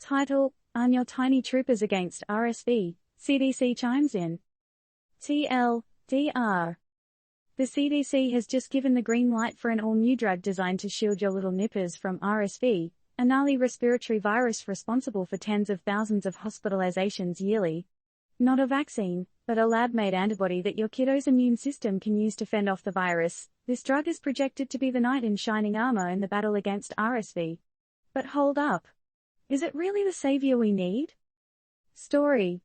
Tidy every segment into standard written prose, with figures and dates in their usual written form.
Title: Arm your tiny troopers against RSV, CDC chimes in. TLDR. The CDC has just given the green light for an all-new drug designed to shield your little nippers from RSV, a gnarly respiratory virus responsible for tens of thousands of hospitalizations yearly. Not a vaccine, but a lab-made antibody that your kiddo's immune system can use to fend off the virus. This drug is projected to be the knight in shining armor in the battle against RSV. But hold up. Is it really the savior we need? Story.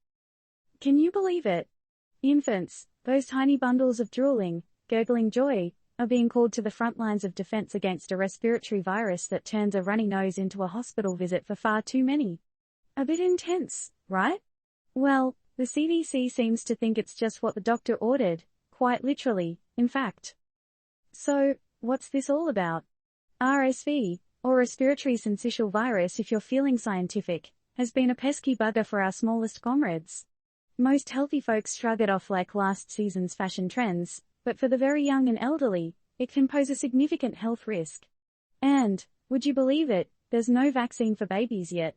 Can you believe it? Infants, those tiny bundles of drooling, gurgling joy, are being called to the front lines of defense against a respiratory virus that turns a runny nose into a hospital visit for far too many. A bit intense, right? Well, the CDC seems to think it's just what the doctor ordered, quite literally, in fact. So, what's this all about? RSV, or respiratory syncytial virus if you're feeling scientific, has been a pesky bugger for our smallest comrades. Most healthy folks shrug it off like last season's fashion trends, but for the very young and elderly, it can pose a significant health risk. And, would you believe it, there's no vaccine for babies yet.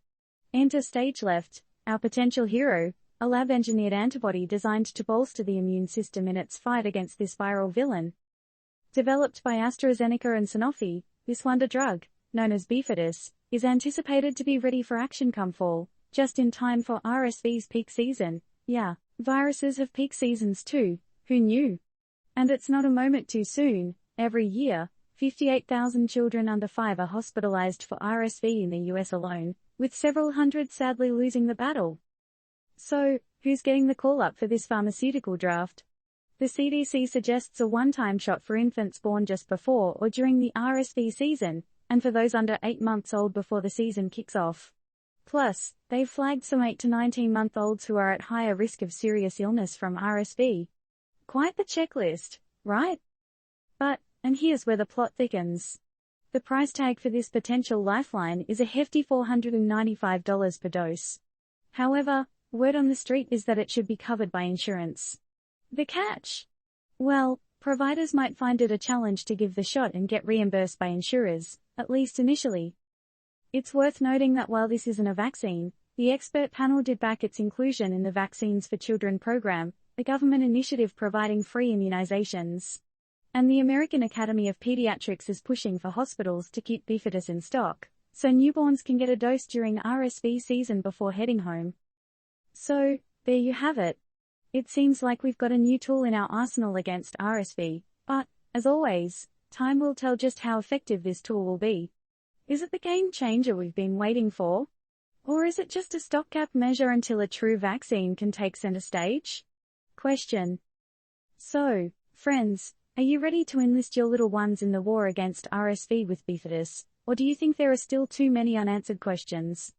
Enter stage left, our potential hero, a lab-engineered antibody designed to bolster the immune system in its fight against this viral villain. Developed by AstraZeneca and Sanofi, this wonder drug, known as Bifidus, is anticipated to be ready for action come fall, just in time for RSV's peak season. Yeah, viruses have peak seasons too, who knew? And it's not a moment too soon. Every year, 58,000 children under 5 are hospitalized for RSV in the US alone, with several hundred sadly losing the battle. So, who's getting the call up for this pharmaceutical draft? The CDC suggests a one-time shot for infants born just before or during the RSV season, and for those under 8 months old before the season kicks off. Plus, they've flagged some 8 to 19-month-olds who are at higher risk of serious illness from RSV. Quite the checklist, right? But, and here's where the plot thickens. The price tag for this potential lifeline is a hefty $495 per dose. However, word on the street is that it should be covered by insurance. The catch? Well, providers might find it a challenge to give the shot and get reimbursed by insurers, at least initially. It's worth noting that while this isn't a vaccine, the expert panel did back its inclusion in the Vaccines for Children program, a government initiative providing free immunizations. And the American Academy of Pediatrics is pushing for hospitals to keep Bifidus in stock, so newborns can get a dose during RSV season before heading home. So, there you have it. It seems like we've got a new tool in our arsenal against RSV, but, as always, time will tell just how effective this tool will be. Is it the game changer we've been waiting for? Or is it just a stopgap measure until a true vaccine can take center stage? Question. So, friends, are you ready to enlist your little ones in the war against RSV with Bifidus, or do you think there are still too many unanswered questions?